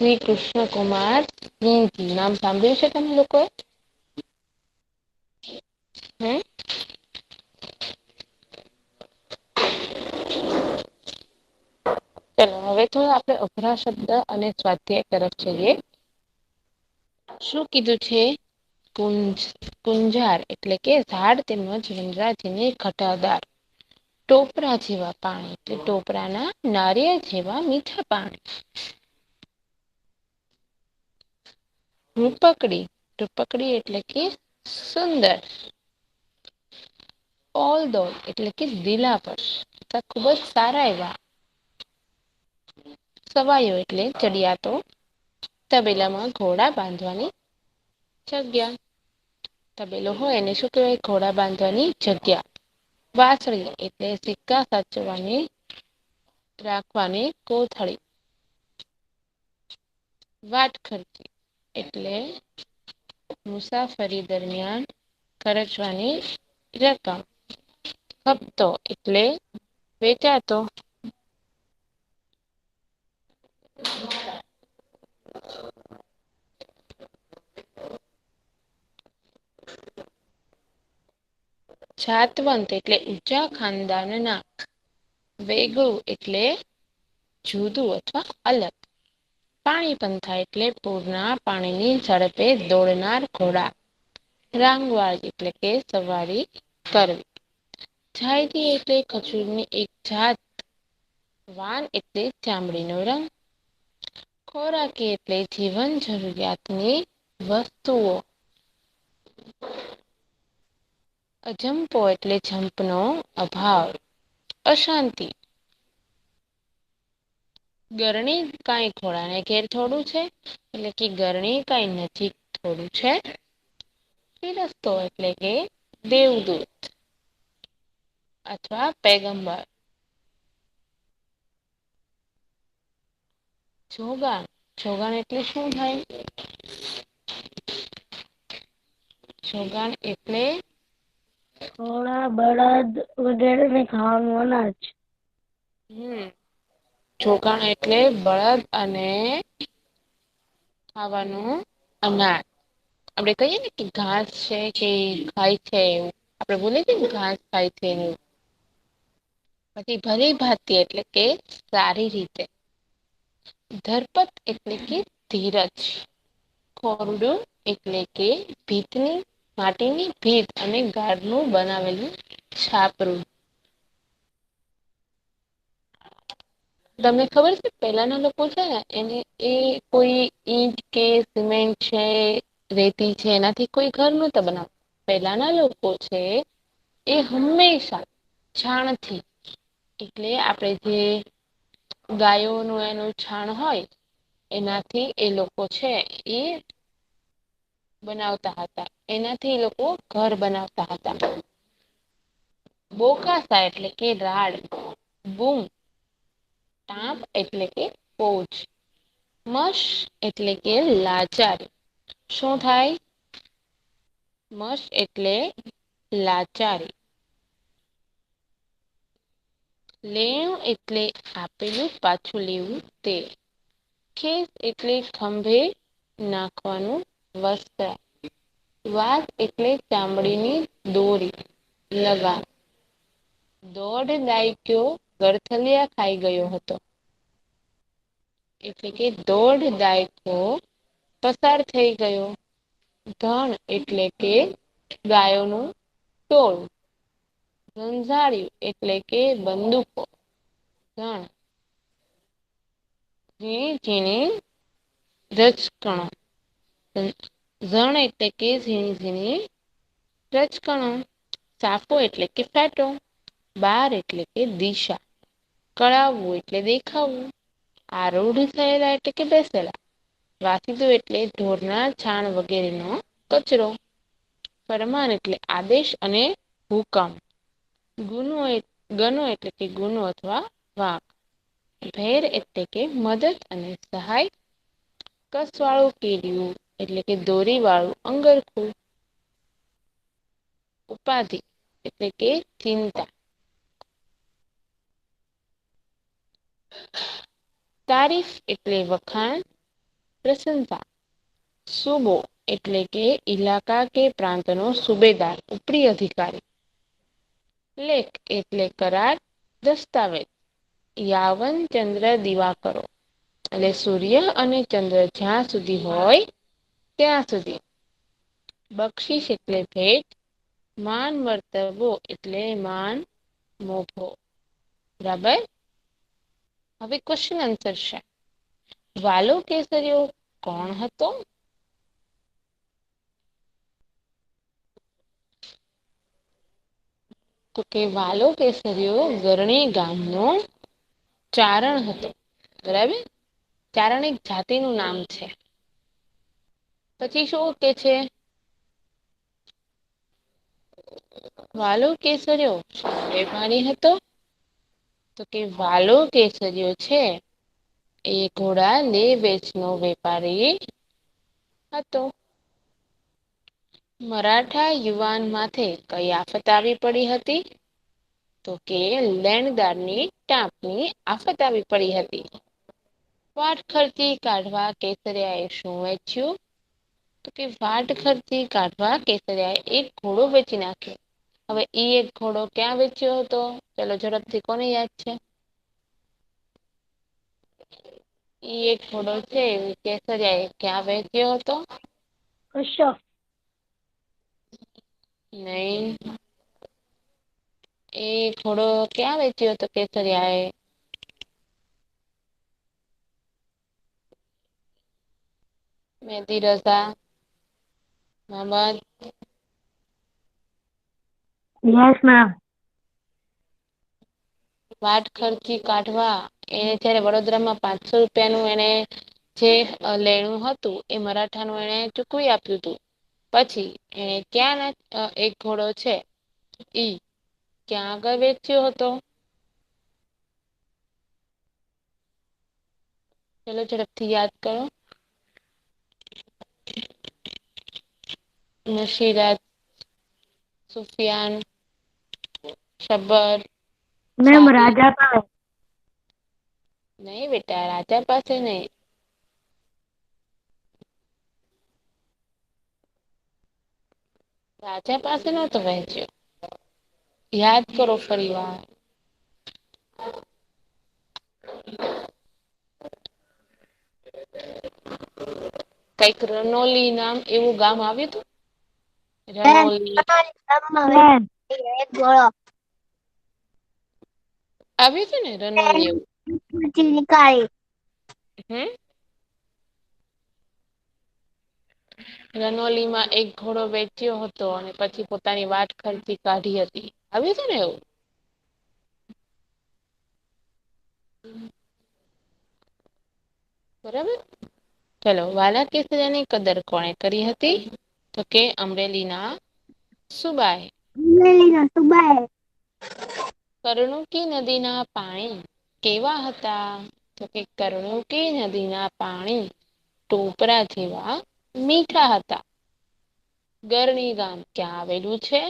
શ્રી કૃષ્ણકુમાર સિંહજી નામ સાંભળ્યું છે તમે લોકોએ? હમ ચલો હવે તો આપણે અઘરા શબ્દ અને સ્વાધ્યાય તરફ જઈએ. શું કીધું છે? કુંજાર એટલે કે ઝાડ તેમજ વનરાજને ઘટાદાર. ટોપરા જેવા પાણી એટલે ટોપરાના નારિયેળ જેવા મીઠા પાણી. રૂપકડી એટલે કે સુંદર. ઓલદોડ એટલે કે દિલાવર ખુબ જ સારા એવા. સવાયો એટલે ચડિયાતો. તબેલામાં ઘોડા બાંધવાની જગ્યા. તબેલો હોય એને શું કહેવાય? ઘોડા બાંધવાની જગ્યા. વાંસળી એટલે સિક્કા સાચવવાની રાખવાની કોથળી. વાટખરી એટલે મુસાફરી દરમિયાન ખર્ચવાની રકમ. હપ્તો એટલે વેચાતો. જાતવંત એટલે ઊંચા ખાનદાનના. વેગળું એટલે જુદું અથવા અલગ. પાણી પંથા એટલે પૂરના પાણીની ઝડપે દોડનાર ઘોડા. રાંગવાળ એટલે કે સવારી કરવી. જાયડી એટલે ખજૂરની એક જાત. વાન એટલે ચામડીનો રંગ. ખોરાકી એટલે જીવન જરૂરિયાતની વસ્તુઓ. અજંપો એટલે જંપનો અભાવ. અશાંતિ ગરણી કઈ ખોળાને ઘેર થોડું છે એટલે કે ગરણી કઈ નજીક થોડું છે. ફિરસ્તો એટલે કે દેવદૂત અથવા પેગમ્બર. જોગાણ એટલે શું થાય? જોગાણ એટલે ઘોડા બળદ વગેરેને ખાવાનું અનાજ. જોગાણ એટલે બળદ અને ખાવાનું અનાજ. આપડે કહીએ ને કે ઘાસ છે કે ખાય છે એવું. આપડે બોલીએ કે ઘાસ ખાય છે. પછી ભલી ભાતી એટલે કે સારી રીતે. ધરપત એટલે કે ધીરજ. ખોરડું એટલે કે ભીતની માટીની ભીત અને ગાડનું બનાવેલું છાપરું. તમને ખબર છે પેલાના લોકો છે ને એને એ કોઈ ઈટ કે સિમેન્ટ છે રેતી છે એનાથી કોઈ ઘર નહોતા બનાવતા. પેલાના લોકો છે એ હંમેશા છાણથી એટલે આપડે જે ગાયોનું એનું છાણ હોય એનાથી એ લોકો છે એ બનાવતા હતા. એનાથી એ લોકો ઘર બનાવતા હતા. બોકાસા એટલે કે રાડ. બૂમ ટાપ એટલે કે પોચ. મશ એટલે કે લાચાર. શું થાય? મશ એટલે લાચારી. લેણું એટલે આપેલું પાછું લેવું તે. ખેસ એટલે ખંભે નાખવાનું વસ્ત્ર. વાત એટલે ચામડીની દોરી લગામ. દોઢ દાયકયો ઘરથલિયા ખાઈ ગયો હતો. એટલે કે દોઢ દાયકો પસાર થઈ ગયો. ધણ એટલે કે ગાયોનું ટોળું. ઝંઝાળિયું એટલે કે બંદૂકો. ધણ ઝીણી ઝીણી રજકણો. ઝણ એટલે કે ઝીણી ઝીણી રજકણો. સાફો એટલે કે ફેટો. બાર એટલે કે દિશા. કળાવવું એટલે દેખાવું. આરૂઢ થયેલા એટલે કે બેસેલા. વાસિંદુ એટલે ઢોરના છાણ વગેરેનો કચરો. ફરમાન એટલે આદેશ અને હુકમ. ગનો એટલે કે ગુનો અથવા વાંક. ભેર એટલે કે મદદ અને સહાય. કસવાળું કેળિયું એટલે કે દોરી વાળું અંગરખું. ઉપાધિ એટલે કે ચિંતા. તારીફ એટલે વખાણ. પ્રશંસા. સુબો એટલે કે ઈલાકા કે પ્રાંતનો સુબેદાર ઉપરી અધિકારી. લેખ એટલે કરાર દસ્તાવેજ. યાવન ચંદ્ર દિવાકરો. એટલે સૂર્ય અને ચંદ્ર જ્યાં સુધી હોય ત્યાં સુધી. બક્ષીસ એટલે ભેટ. માન વર્તવવો એટલે માન મોભો. બરાબર. હવે ક્વેશ્ચન આન્સર છે. વાલો કેસરીઓ કોણ હતો? તો કે વાલો કેસરીઓ ગરણી ગામનો ચારણ હતો. બરાબર. ચારણ એક જાતિનું નામ છે. પછી શું કે છે? વાલો કેસર્યો વેપારી હતો. તો કે વાલો કેસર્યો છે. એ ઘોડા લે વેચનો વેપારી હતો. મરાઠા યુવાન માથે કઈ આફત આવી પડી હતી? તો કે લેણદારની ટાંપની આફત આવી પડી હતી. વાટ ખર્ચી કાઢવા કેસરિયા એ શું વેચ્યું? તો કે વાટ ખર્ચી કાઢવા કેસરિયા એક ઘોડો વેચી નાખ્યો. હવે ઈ એક ઘોડો ક્યાં વેચ્યો હતો? ચલો ઝડપથી કોને યાદ છે? ઈ એક ઘોડો છે કેસરિયા એ ક્યાં વેચ્યો હતો? કશ્યપ. નહી. એ ઘોડો ક્યાં વેચ્યો હતો કેસરિયા એ? મેહદી રઝા, મોહમ્મદ. Yes ma'am. વાટ ખર્ચી કાઢવા એને જયારે વડોદરામાં 500 રૂપિયાનું એને જે લેણું હતું એ મરાઠાનું એને ચૂકવી આપ્યું હતું. પછી એને ક્યાં ના એક ઘોડો છે ઈ ક્યાં આગળ વેચ્યો હતો? ચલો ઝડપથી યાદ કરો. નશીરાત, સુફિયાન, શબર. મેમ રાજા પાસ. નહી બેટા રાજા પાસે નહી. રાજા પાસે નતો વહેંચ્યો. યાદ કરો ફરી વાર. કઈક રનોલી નામ એવું ગામ આવ્યું હતું? રનોલી આવ્યું છે ને રનોલી એવું? હમ. રનોલીમાં એક ઘોડો વેચ્યો હતો અને પછી પોતાની વાટ ખર્ચી કાઢી હતી. આવ્યું છે ને એવું? બરાબર. ચલો વાલા કેસરીની કદર કોણે કરી હતી? તો કે અમરેલીના સુબાએ. અમરેલીના સુબાએ. કરણુકી નદીના પાણી કેવા હતા? તો કે કરણુકી નદીના પાણી ટોપરા જેવા મીઠા હતા. ગરણી ગામ ક્યાં આવેલું છે?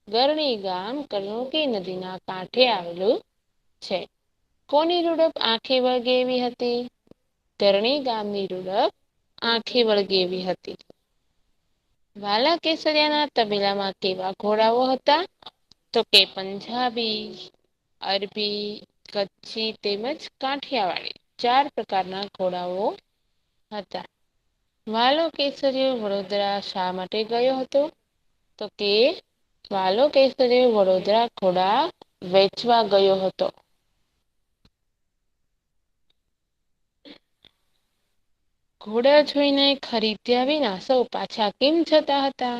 ગરણી ગામ કરણુકી નદીના કાંઠે આવેલું છે. કોની રૂડપ આંખે વળગે એવી હતી? ધરણી ગામની રૂડપ આંખે વળગે એવી હતી. વાલા કેસરિયાના તબેલામાં કેવા ઘોડાઓ હતા? તો કે પંજાબી, અરબી, કચ્છી તેમજ કાઠિયાવાડી 4 પ્રકારના ઘોડાઓ હતા. વાલો કેસરીઓ વડોદરા શા માટે ગયો હતો? તો કે વાલો કેસરી વડોદરા ઘોડા વેચવા ગયો હતો. ઘોડા જોઈને ખરીદ્યા વિના સૌ પાછા કેમ જતા હતા?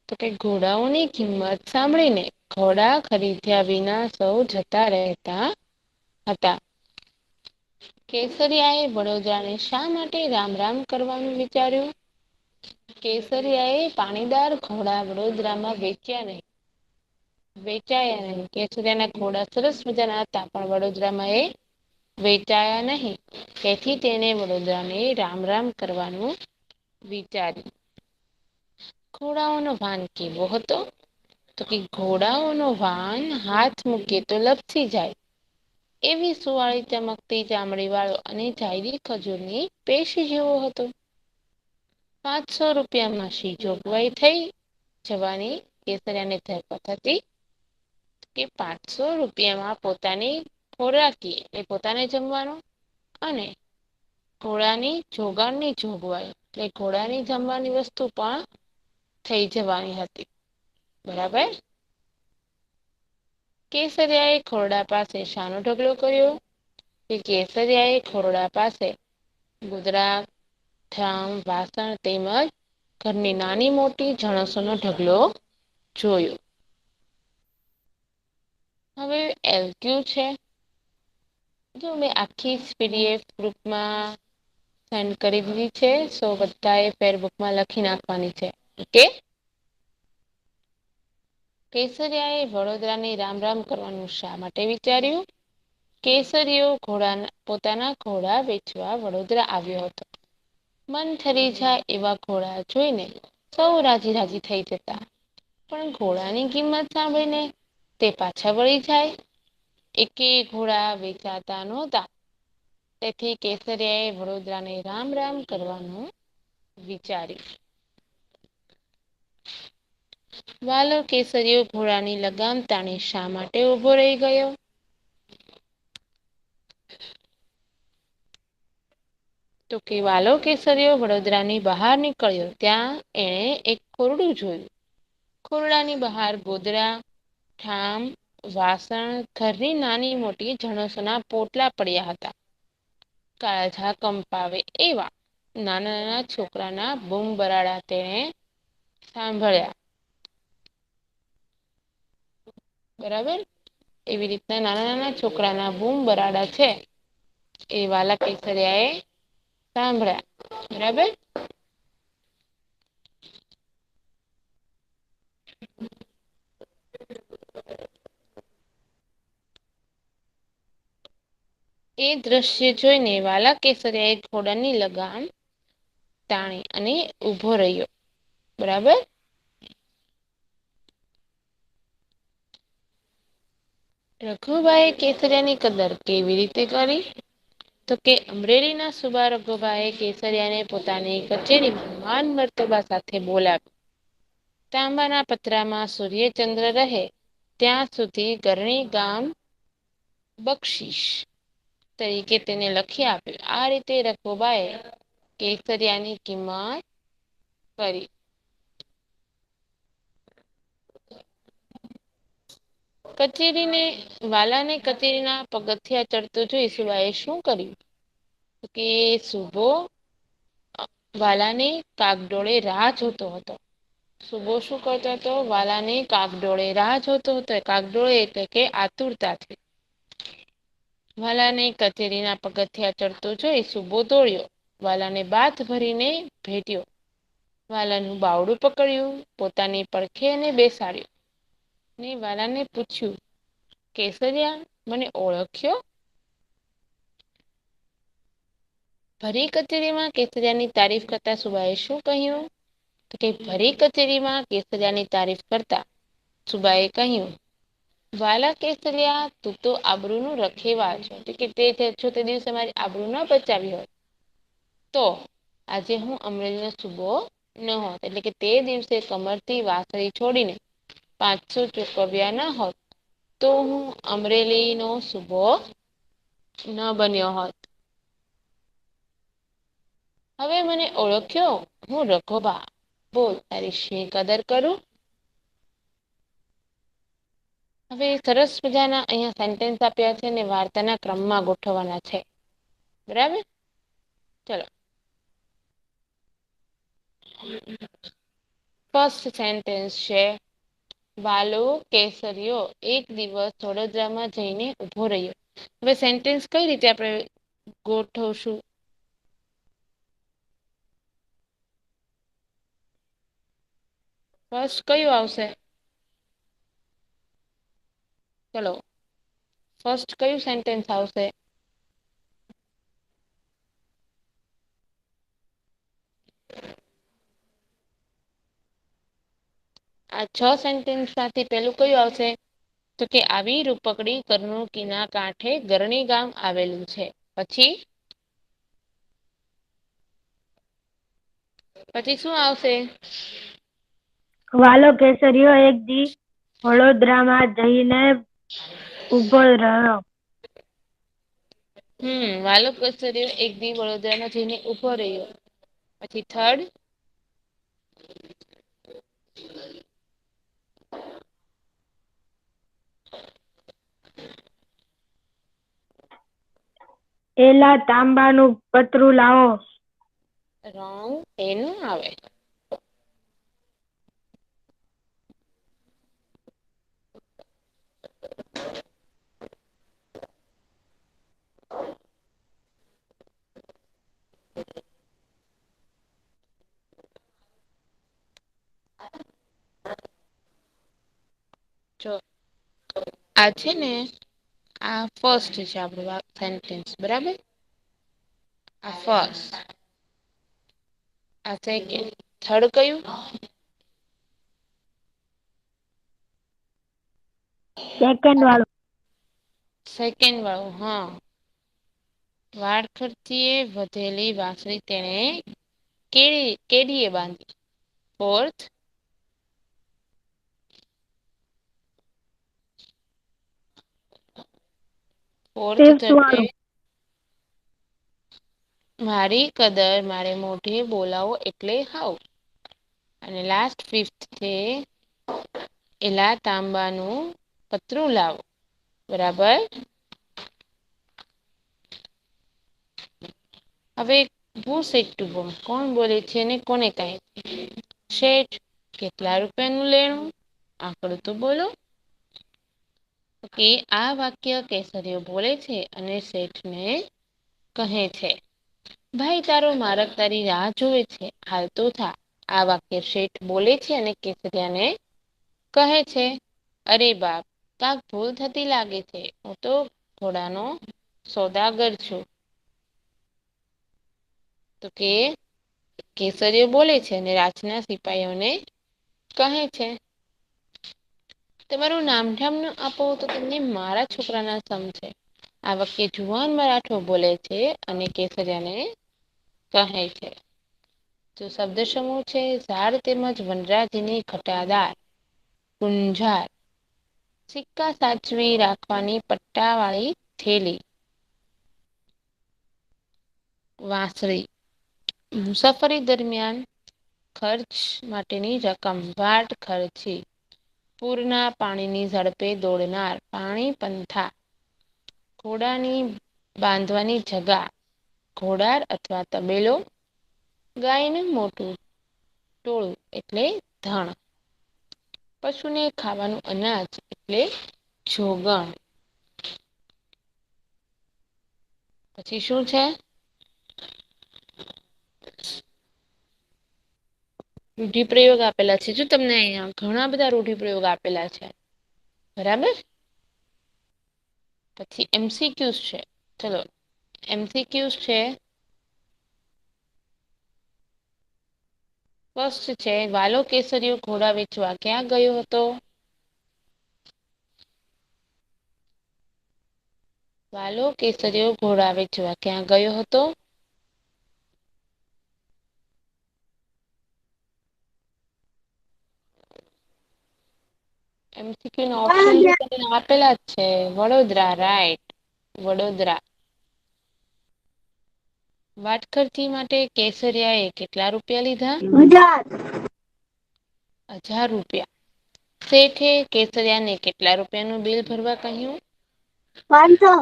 તો કે ઘોડાઓની કિંમત સાંભળીને ઘોડા ખરીદ્યા વિના સૌ જતા રહેતા હતા. કેસરિયા એ વડોદરાને શા માટે રામ રામ કરવાનું વિચાર્યું? કેસરિયા એ પાણીદાર ઘોડા વડોદરામાં વેચ્યા નહીં. વેચાયા નહીં. કેસરિયાના ઘોડા સરસ મજાના હતા પણ વડોદરામાં એ વેચાયા નહીં. તેથી તેને વડોદરાને રામ રામ કરવાનું વિચાર્યું. ઘોડાઓનો ભાન કેવો હતો? તો કે ઘોડાઓનો વાન હાથ મૂકે તો લપસી જાય. એવી સુવાળી ચમકતી ચામડી વાળો અને જાયરી ખજૂરની પેશી જેવો હતો. 500 રૂપિયામાં શી જોગવાઈ થઈ જવાની કેસરિયાને ધરપત હતી કે 500 રૂપિયામાં પોતાની ખોરાકી એ પોતાને જમવાનું અને ઘોડાની જોગાણની જોગવાઈ એટલે ઘોડાની જમવાની વસ્તુ પણ થઈ જવાની હતી. બરાબર. કેસરિયાએ ખોરડા પાસે શાનો ઢગલો કર્યો કે કેસરિયાએ ખોરડા પાસે ગોદડા વાસણ તેમજ ઘરની નાની મોટી જણસોનો ઢગલો જોયો. હવે એલક્યુ છે. જો મેં આખી પીડીએફ ગ્રુપમાં સેન્ડ કરી દીધી છે. સો બધા એ ફેરબુકમાં લખી નાખવાની છે. ઓકે. કેસરિયાએ વડોદરાની રામ રામ કરવાનું શા માટે વિચાર્યું? કેસરીયો પોતાના ઘોડા વેચવા વડોદરા આવ્યો હતો. મન ઠરી જાય એવા ઘોડા જોઈને સૌ રાજી રાજી થઈ જતા. પણ ઘોડાની કિંમત સાંભળીને તે પાછા વળી જાય. એકેય ઘોડા વેચાતા નહોતા. તેથી કેસરિયાએ વડોદરાને રામ રામ કરવાનું વિચાર્યું. વાલો કેસરીયો ઘોડાની લગામ તાણી શા માટે ઊભો રહી ગયો? તો કે વાલો કેસરીયો વડોદરાની બહાર નીકળ્યો ત્યાં એણે એક ખોરડું જોયું. ખોરડાની બહાર ગોદડા, ઠામ, વાસણ, ઘરની નાની મોટી જણસોના પોટલા પડ્યા હતા. કાળઝાળ કંપાવે એવા નાના નાના છોકરાના બૂમ બરાડા તેણે સાંભળ્યા. બરાબર. એવી રીતના નાના નાના છોકરાના બૂમ બરાડા છે. એ વાલા કેસરિયાએ સાંભળ્યા. બરાબર. એ દ્રશ્ય જોઈને વાલા કેસરીયાએ ઘોડાની લગામ તાણી અને ઊભો રહ્યો. બરાબર. રઘુભાઈએ કેસરિયાની કદર કેવી રીતે કરી? તો કે અમરેલીના સુબા રઘુભાઈએ કેસરિયાને પોતાની કચેરીમાં માન મર્તબા સાથે બોલાવ્યો. તાંબાના પતરામાં સૂર્યચંદ્ર રહે ત્યાં સુધી ગરણી ગામ બક્ષીશ તરીકે તેને લખી આપ્યું. આ રીતે રઘુબાએ કેસરિયાની કિંમત કરી. વાલાને કચેરીના પગથિયા ચડતો જોઈ સુબાએ શું કર્યું? કે સુબો વાલાની કાગડોળે રાહ જોતો હતો. સુબો શું કરતો હતો? વાલાની કાગડોળે રાહ જોતો હતો. કાગડોળે એટલે કે આતુરતાથી. વાલાને કચેરીના પગથિયા ચડતો જોઈ સુબો દોડ્યો. વાલાને બાથ ભરીને ભેટ્યો. વાલાનું બાવડું પકડ્યું, પોતાની પડખે એને બેસાડ્યું. ને વાલાને પૂછ્યું, કેસરિયા મને ઓળખ્યો? ભરી કચેરીમાં કેસરિયાની તારીફ કરતા સુબાએ શું કહ્યું? તો કે ભરી કચેરીમાં કેસરિયાની તારીફ કરતા સુબાએ કહ્યું, વાલા કેસરિયા તું તો આબરૂનું રખેવાળ છો. કે તે દિવસે મારી આબરૂ ન બચાવી હોત તો આજે હું અમરેલીનો સૂબો ન હોત. એટલે કે તે દિવસે કમરથી વાંસળી છોડીને 500 ચૂકવ્યા ન હોત તો હું અમરેલીનો સૂબો ન બન્યો હોત. હવે મને ઓળખ્યો? હું રઘોબા. બોલ તારી શી કદર કરું? હવે સરસ મજાના અહીંયા સેન્ટેન્સ આપ્યા છે ને વાર્તાના ક્રમમાં ગોઠવવાના છે. બરાબર. ચલો. ફર્સ્ટ સેન્ટેન્સ છે. વાલો કેસરીયો એક દિવસ વડોદરામાં જઈને ઊભો રહ્યો. હવે સેન્ટેન્સ કઈ રીતે આપણે ગોઠવશું? ફર્સ્ટ કયું આવશે? ચલો ફર્સ્ટ કયું સેન્ટેન્સ આવશે? આ 6 સેન્ટેન્સમાંથી પેલું કયું આવશે? તો કે આવી રૂપકડી કરણુકીના કાંઠે ગરણી ગામ આવેલું છે. પછી શું આવશે? વાલો કેસરીયો એક દી વડોદરામાં જઈને ઉભો રહ્યો. વાલો કેસરીયો એક દી વડોદરામાં જઈને ઉભો રહ્યો. પછી થર્ડ એલા તાંબાનું પતરું લાવો. રોંગ, એનું આવે. જો આ છે ને આ ફર્સ્ટ છે આપણું સેન્ટેન્સ બરાબર. આ ફર્સ્ટ. આ સેકન્ડ. થર્ડ કયું? સેકન્ડ વાળું. સેકન્ડ વાળું હા. વાડ ખર્ચીએ વધેલી વાંસળી તેણે કેડીએ બાંધી. ફોર્થ ફિફ્થ થશે વાળું. મારી કદર મારે મોઢે બોલાવો એટલે હાવ. અને લાસ્ટ ફિફ્થ છે એલા તાંબાનું પતરું લાવો. બરાબર. હવે કોણ બોલે છે ને કોને કહે છે? શેઠ. કેટલા રૂપિયાનું લેણું? આંકડું તો બોલો. આ વાક્ય કેસરીયો બોલે છે અને શેઠને કહે છે ભાઈ તારો મારક તારી રાહ જોવે છે હાલ તો થા. આ વાક્ય શેઠ બોલે છે અને કેસરિયાને કહે છે અરે બાપ કાક ભૂલ થતી લાગે છે. હું તો ઘોડાનો સોદાગર છું. તો કેસરીયો બોલે છે અને રાજના સિપાહીઓને કહે છે તમારું નામઠામ ન આપો તો તમને મારા છોકરાના સમ છે. આ વાક્ય જુવાન મરાઠો બોલે છે અને કેસરિયાને કહે છે. તો શબ્દ સમૂહ છે ઝાડ તેમજ વનરાજની ઘટાદાર. ગુંજાર. સિક્કા સાચવી રાખવાની પટ્ટા વાળી થેલી. વાંસળી. મુસાફરી દરમિયાન ખર્ચ માટેની રકમ. વાટ ખર્ચી. પૂરના પાણીની ઝડપે દોડનાર પાણીપંથા. ઘોડાની બાંધવાની જગા. ઘોડાર અથવા તબેલો. ગાયનું મોટું ટોળું એટલે ધણ. પશુને ખાવાનું અનાજ એટલે જોગણ. પછી શું છે? રૂઢિપ્રયોગ આપેલા છે. જો તમને અહીંયા ઘણા બધા રૂઢિપ્રયોગ આપેલા છે. બરાબર. પછી MCQs છે. ચલો MCQs છે. ફર્સ્ટ છે વાલો કેસરીયો ઘોડા વેચવા ક્યાં ગયો હતો? વાલો કેસરીયો ઘોડા વેચવા ક્યાં ગયો હતો? MCQ ના ઓપ્શન આપેલા જ છે. વડોદરા રાઈટ વડોદરા. વાટખર્ચી માટે કેસરિયા એ કેટલા રૂપિયા લીધા? 1000 રૂપિયા. શેઠે કેસરિયાને કેટલા રૂપિયાનું બિલ ભરવા કહ્યું? 500.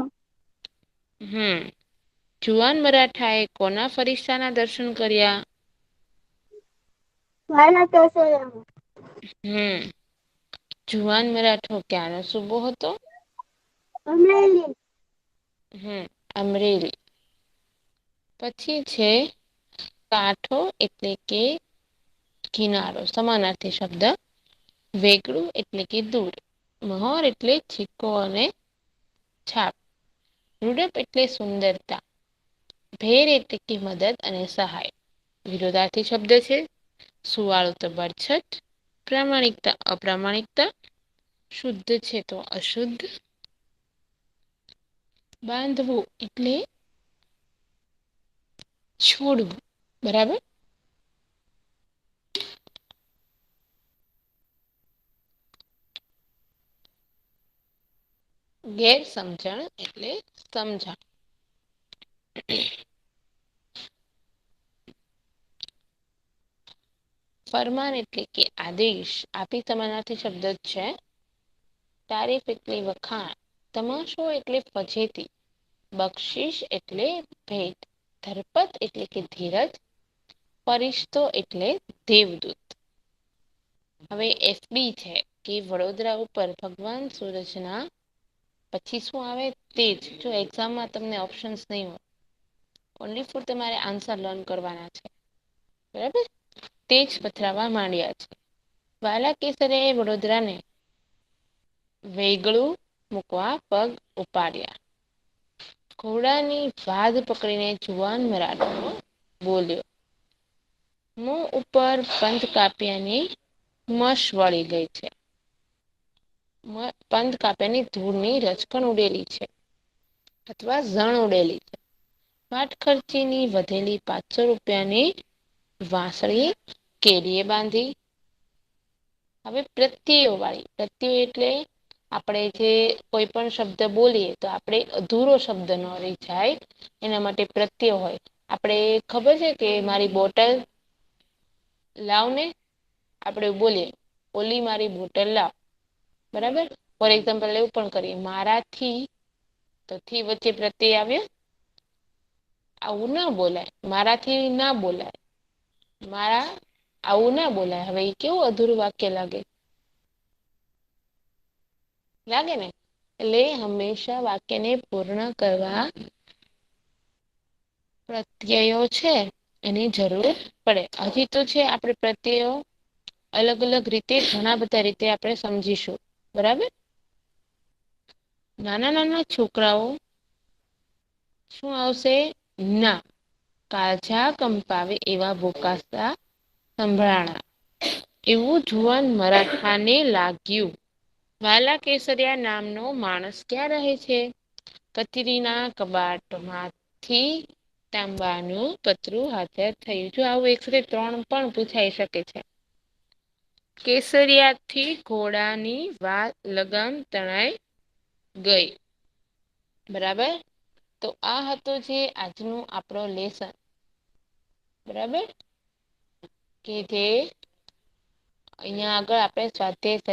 જુવાન મરાઠાએ કોના ફરિસ્તાના દર્શન કર્યા? વાલા કેસરિયા. જુવાન મરાઠો ક્યાંનો સૂબો હતો? અમરેલી. અમરેલી. પછી છે કાંઠો એટલે કે કિનારો સમાનાર્થી શબ્દ. વેગળું એટલે કે દૂર. મહોર એટલે છીક્કો અને છાપ. રૂડપ એટલે સુંદરતા. ભેર એટલે કે મદદ અને સહાય. વિરોધાર્થી શબ્દ છે. સુવાળું તો બરછટ. પ્રામાણિકતા અપ્રામાણિકતા. શુદ્ધ છે તો અશુદ્ધ. બાંધવું એટલે છોડવું. બરાબર. ગેર સમજણ એટલે સમજણ. ફરમાન એટલે કે આદેશ. આપી સમાનાર્થી શબ્દ જ છે. તારીફ એટલે વખાણ. તમાશો એટલે ફજેતી. બક્ષીસ એટલે ભેટ. ધરપત એટલે કે ધીરજ. ફરિશ્તો એટલે દેવદૂત. હવે એફબી છે કે વડોદરા ઉપર ભગવાન સૂરજના પછી શું આવે તે જ. જો એક્ઝામમાં તમને ઓપ્શન્સ નહીં હોય. ઓનલી ફોર તમારે આન્સર લર્ન કરવાના છે. બરાબર. તેજ પથરાવા માંડ્યા છે. વાલા કેસરે વડોદરાને વેગળું મૂકવા પગ ઉપાડ્યા. ઘોડાની વાધ પકડીને જુવાન મરાઠો બોલ્યો. મું ઉપર પંથ કાપ્યાની મશ વળી ગઈ છે. પંથ કાપ્યાની ધૂળની રજકણ ઉડેલી છે. અથવા ઝણ ઉડેલી છે. વાટ ખર્ચીની વધેલી 500 રૂપિયાની વાંસળી કેરીએ બાંધી. હવે પ્રત્યયો વાળી. પ્રત્યય એટલે આપણે જે કોઈ પણ શબ્દ બોલીએ તો આપણે અધૂરો શબ્દ ન રહી જાય એના માટે પ્રત્યય હોય. આપણે ખબર છે કે મારી બોટલ લાવને આપડે બોલીએ ઓલી મારી બોટલ લાવ. બરાબર. ફોર એક્ઝામ્પલ એવું પણ કરીએ મારાથી તો થી વચ્ચે પ્રત્યય આવ્યો. આવું ના બોલાય. મારાથી ના બોલાય. મારા આવું ના બોલાય. હવે એ કેવું અધૂરું વાક્ય લાગે. લાગે ને. એટલે હંમેશા વાક્યને પૂર્ણ કરવા પ્રત્યયો છે એની જરૂર પડે. હજી તો છે આપણે પ્રત્યયો અલગ અલગ રીતે ઘણા બધા રીતે આપણે સમજીશું. બરાબર. નાના નાના છોકરાઓ શું આવશે ના. કાળજા કંપાવે એવા ભોકાસતા સંભળાણા. એવું જુવાન મરાઠાને લાગ્યું. વાલા કેસરિયા નામનો માણસ ક્યાં રહે છે? કચરીના કબાટમાંથી તાંબાનું પતરું હાજર થયું. જો આવું 103 પણ પૂછાઈ શકે છે. કેસરિયાથી ઘોડાની લગામ તણાઈ ગઈ. બરાબર. તો આ હતો જે આજનું આપણો લેસન. બરાબર. કે જે અહિયાં આગળ આપણે સ્વાધ્યાય